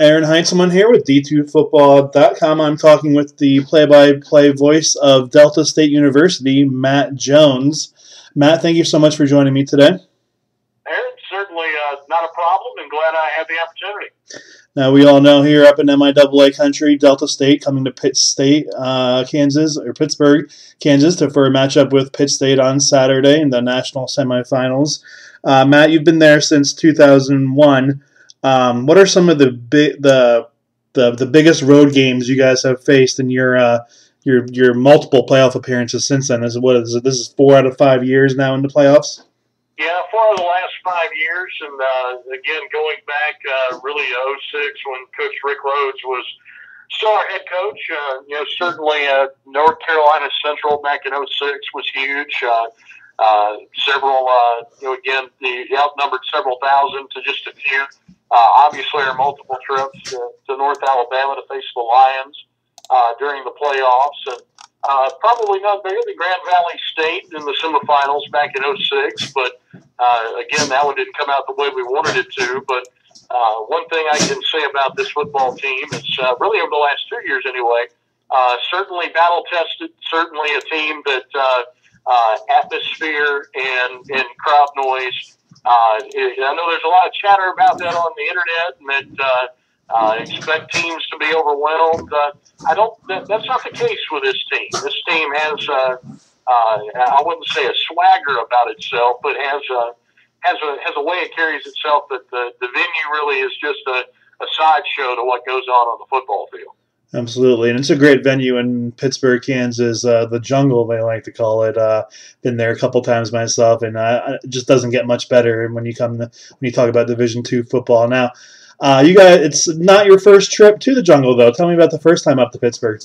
Aaron Heintzelman here with D2Football.com. I'm talking with the play-by-play voice of Delta State University, Matt Jones. Matt, thank you so much for joining me today. Aaron, certainly not a problem, and glad I had the opportunity. Now, we all know here up in MIAA country, Delta State coming to Pittsburg, Kansas, for a matchup with Pitt State on Saturday in the national semifinals. Matt, you've been there since 2001. What are some of the biggest road games you guys have faced in your multiple playoff appearances since then? This is 4 out of 5 years now in the playoffs? Yeah, 4 of the last 5 years, and again, going back really to 06 when Coach Rick Rhodes was still our head coach. Certainly North Carolina Central back in 06 was huge. Several, again, the outnumbered several thousand to just a few. Obviously, our multiple trips to North Alabama to face the Lions during the playoffs. And probably not bigger than Grand Valley State in the semifinals back in 06. But, again, that one didn't come out the way we wanted it to. But one thing I can say about this football team is really over the last 2 years anyway, certainly battle-tested, certainly a team that atmosphere and crowd noise. I know there's a lot of chatter about that on the internet, and that expect teams to be overwhelmed. That's not the case with this team. This team has, I wouldn't say a swagger about itself, but has a way it carries itself that the venue really is just a sideshow to what goes on the football field. Absolutely, and it's a great venue in Pittsburg, Kansas. The Jungle, they like to call it. Been there a couple times myself, and it just doesn't get much better when you talk about Division II football. Now, you guys, it's not your first trip to the Jungle, though. Tell me about the first time up to Pittsburgh.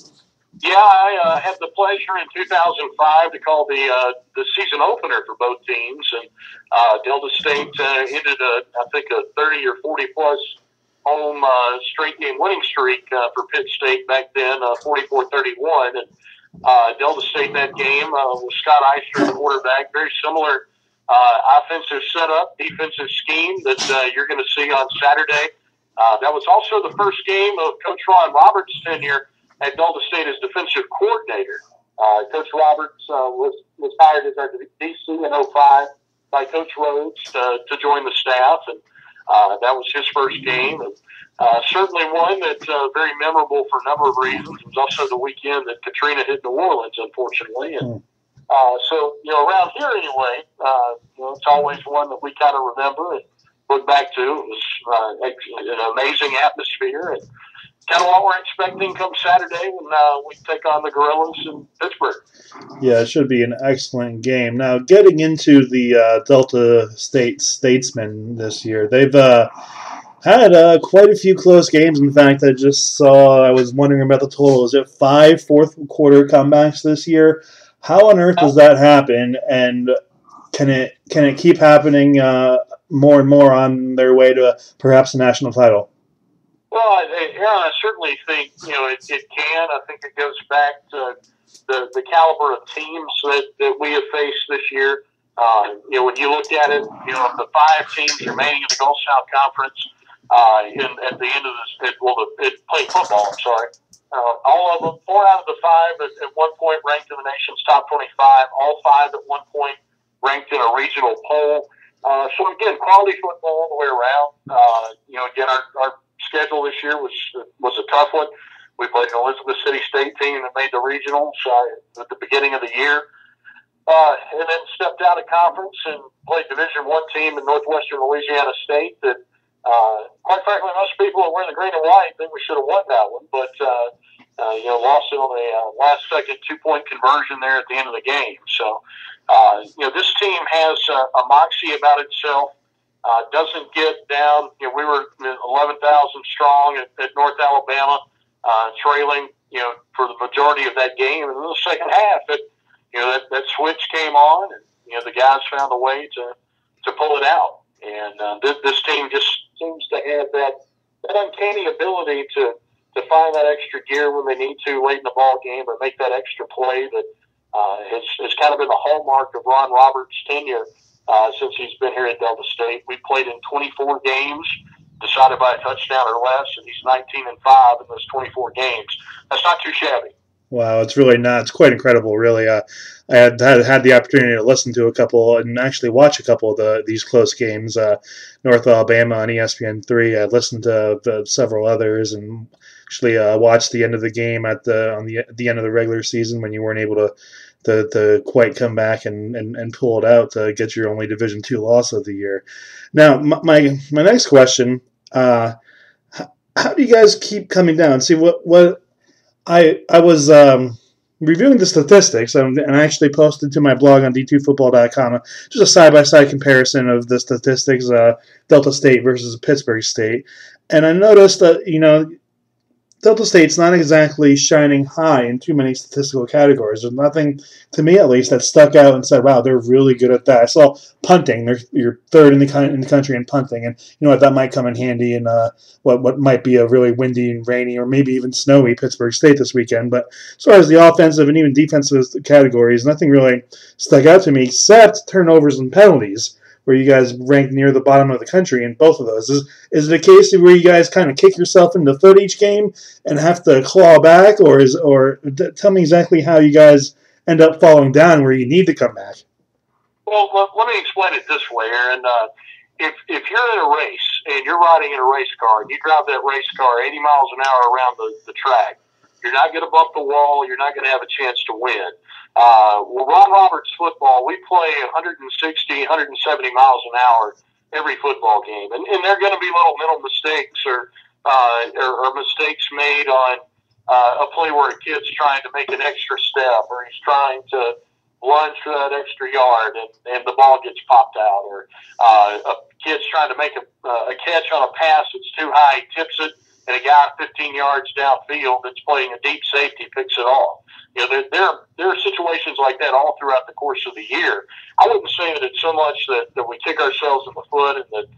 Yeah, I had the pleasure in 2005 to call the season opener for both teams, and Delta State ended I think a 30 or 40 plus home straight game winning streak for Pitt State back then, 44-31. And Delta State that game with Scott Eister, the quarterback, very similar offensive setup, defensive scheme that you're going to see on Saturday. That was also the first game of Coach Ron Roberts' tenure at Delta State as defensive coordinator. Coach Roberts was hired as our DC in 05 by Coach Rhodes to join the staff, and that was his first game, and certainly one that's very memorable for a number of reasons. It was also the weekend that Katrina hit New Orleans, unfortunately. And so, around here anyway, it's always one that we kind of remember and look back to. It was an amazing atmosphere, and kind of what we're expecting come Saturday when we take on the Gorillas in Pittsburgh. Yeah, it should be an excellent game. Now, getting into the Delta State Statesmen this year, they've had quite a few close games. In fact, I was wondering about the total. Is it 5 fourth-quarter comebacks this year? How on earth does that happen, and can it keep happening more and more on their way to perhaps a national title? Well, Aaron, I certainly think it can. I think it goes back to the caliber of teams that we have faced this year. When you look at it, of the 5 teams remaining in the Gulf South Conference at the end of playing football, I'm sorry. All of them, 4 out of the 5 at one point ranked in the nation's top 25. All 5 at one point ranked in a regional poll. So again, quality football all the way around. Again, our schedule this year was a tough one. We played an Elizabeth City State team that made the regionals at the beginning of the year, and then stepped out of conference and played Division I team in Northwestern Louisiana State. That, quite frankly, most people that were in the green and white think we should have won that one, but lost it on a last-second 2-point conversion there at the end of the game. So, this team has a moxie about itself. Doesn't get down. We were 11,000 strong at North Alabama, trailing, for the majority of that game. And in the second half, that switch came on, and the guys found a way to pull it out. And this team just seems to have that uncanny ability to find that extra gear when they need to late in the ball game, or make that extra play that has kind of been the hallmark of Ron Roberts' tenure since he's been here at Delta State. We played in 24 games decided by a touchdown or less, and he's 19-5 in those 24 games. That's not too shabby. Wow, it's really not. It's quite incredible, really. I had the opportunity to listen to a couple and actually watch a couple of these close games. North Alabama on ESPN3. I listened to several others and actually watched the end of the game at the end of the regular season when you weren't able to quite come back and pull it out to get your only Division II loss of the year. Now, my next question: how do you guys keep coming down? See what I was reviewing the statistics and I actually posted to my blog on d2football.com just a side-by-side comparison of the statistics, Delta State versus Pittsburg State. And I noticed that, Delta State's not exactly shining high in too many statistical categories. There's nothing, to me at least, that stuck out and said, wow, they're really good at that. I saw punting. You're third in the country in punting. And you know what, that might come in handy in what might be a really windy and rainy or maybe even snowy Pittsburg State this weekend. But as far as the offensive and even defensive categories, nothing really stuck out to me except turnovers and penalties, where you guys rank near the bottom of the country in both of those. Is it a case where you guys kind of kick yourself in the foot each game and have to claw back, or tell me exactly how you guys end up falling down where you need to come back? Well, let me explain it this way, Aaron. If you're in a race and you're riding in a race car and you drive that race car 80 miles an hour around the track, you're not going to bump the wall. You're not going to have a chance to win. Ron Roberts football, we play 160, 170 miles an hour every football game. And there are going to be little mental mistakes or mistakes made on a play where a kid's trying to make an extra step or he's trying to lunge for that extra yard and the ball gets popped out, or a kid's trying to make a catch on a pass that's too high, he tips it, and a guy 15 yards downfield that's playing a deep safety picks it off. There are situations like that all throughout the course of the year. I wouldn't say that it's so much that we kick ourselves in the foot and that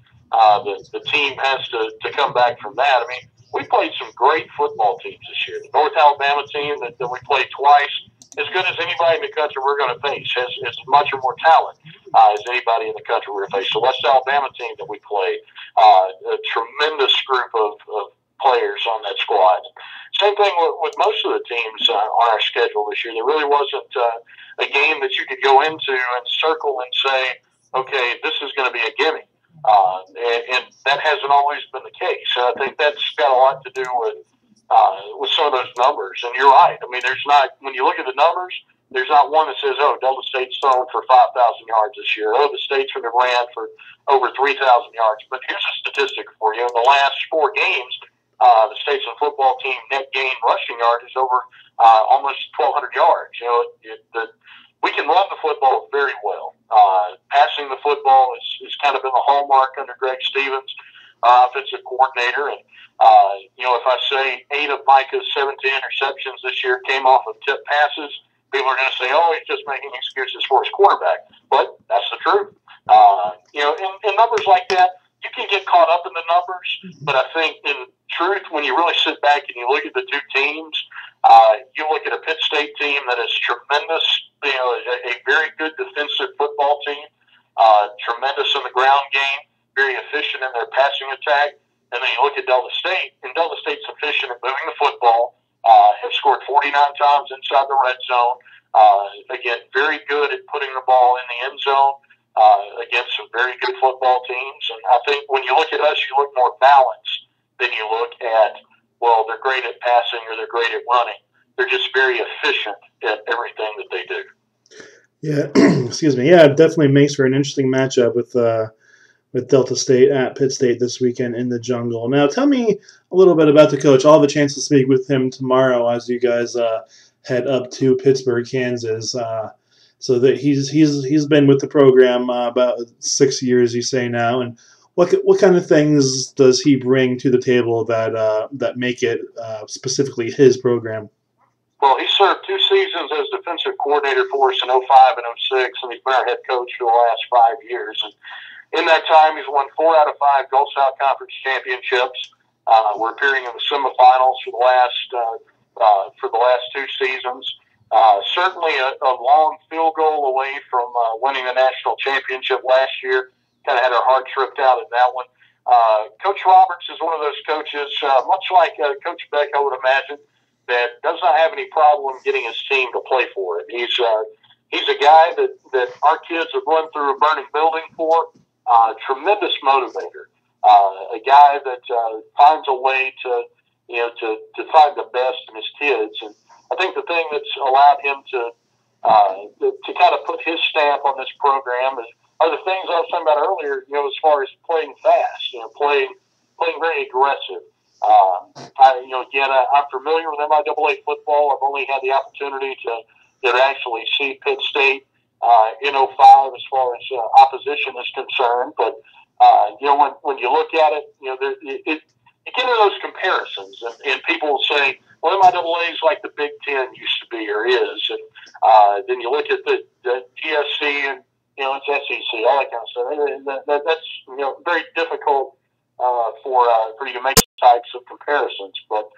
the team has to come back from that. I mean, we played some great football teams this year. The North Alabama team that we played twice, as good as anybody in the country we're going to face, has as much or more talent as anybody in the country we're going to face. The West Alabama team that we played, a tremendous group of players on that squad. Same thing with most of the teams on our schedule this year. There really wasn't a game that you could go into and circle and say, okay, this is going to be a gimme. And that hasn't always been the case. So I think that's got a lot to do with some of those numbers. And you're right. I mean, when you look at the numbers, there's not one that says, oh, Delta State's thrown for 5,000 yards this year. Oh, the Statesmen have ran for over 3,000 yards. But here's a statistic for you. In the last 4 games, the Statesman football team net gain rushing yard is over almost 1,200 yards. We can run the football very well. Passing the football is kind of been the hallmark under Greg Stevens, offensive coordinator. And, if I say 8 of Micah's 17 interceptions this year came off of tip passes, people are going to say, oh, he's just making excuses for his quarterback. But that's the truth. In numbers like that, you can get caught up in the numbers, but I think in truth, when you really sit back and you look at the two teams, you look at a Pitt State team that is tremendous, a very good defensive football team, tremendous in the ground game, very efficient in their passing attack, and then you look at Delta State, and Delta State's efficient at moving the football, have scored 49 times inside the red zone, again, very good at putting the ball in the end zone, against some very good football teams. And I think when you look at us, you look more balanced than you look at, well, they're great at passing or they're great at running. They're just very efficient at everything that they do. Yeah, excuse me. Yeah, it definitely makes for an interesting matchup with Delta State at Pitt State this weekend in the Jungle. Now, tell me a little bit about the coach. I'll have a chance to speak with him tomorrow as you guys head up to Pittsburg, Kansas. So that he's been with the program about 6 years, you say now, and what kind of things does he bring to the table that make it specifically his program? Well, he served 2 seasons as defensive coordinator for us in 05 and 06, and he's been our head coach for the last 5 years. And in that time, he's won 4 out of 5 Gulf South Conference championships. We're appearing in the semifinals for the last 2 seasons. Certainly a long field goal away from winning the national championship last year. Kind of had our hearts ripped out in that one. Coach Roberts is one of those coaches, much like Coach Beck, I would imagine, that does not have any problem getting his team to play for it. He's a guy that our kids have run through a burning building for. Tremendous motivator. A guy that finds a way to find the best in his kids. And I think the thing that's allowed him to kind of put his stamp on this program are the things I was talking about earlier. As far as playing fast, playing very aggressive. I'm familiar with MIAA football. I've only had the opportunity to actually see Pitt State in '05 as far as opposition is concerned. But when you look at it, you get into those comparisons, and people will say, well, MIAA is like the Big Ten used to be or is. And then you look at the GSC and, it's SEC, all that kind of stuff. That's very difficult for you to make types of comparisons. But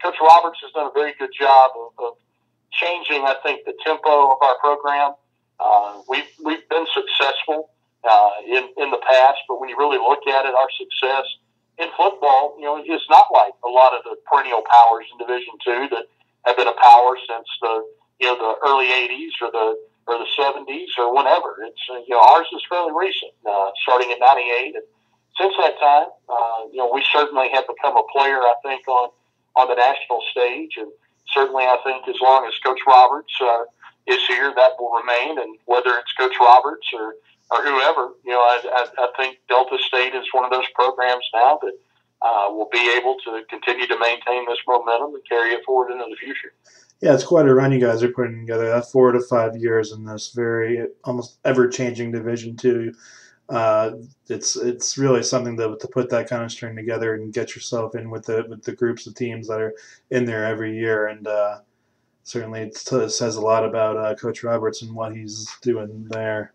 Coach Roberts has done a very good job of changing, I think, the tempo of our program. We've been successful in the past, but when you really look at it, our success in football, is not like a lot of the perennial powers in Division II that have been a power since the early '80s or the '70s or whenever. It's ours is fairly recent, starting in '98, and since that time, we certainly have become a player, I think, on the national stage, and certainly I think as long as Coach Roberts is here, that will remain. And whether it's Coach Roberts or whoever, I think Delta State is one of those programs now that will be able to continue to maintain this momentum and carry it forward into the future. Yeah, it's quite a run you guys are putting together. 4 to 5 years in this very almost ever-changing Division II. It's really something to put that kind of string together and get yourself in with the groups of teams that are in there every year. And certainly it says a lot about Coach Roberts and what he's doing there.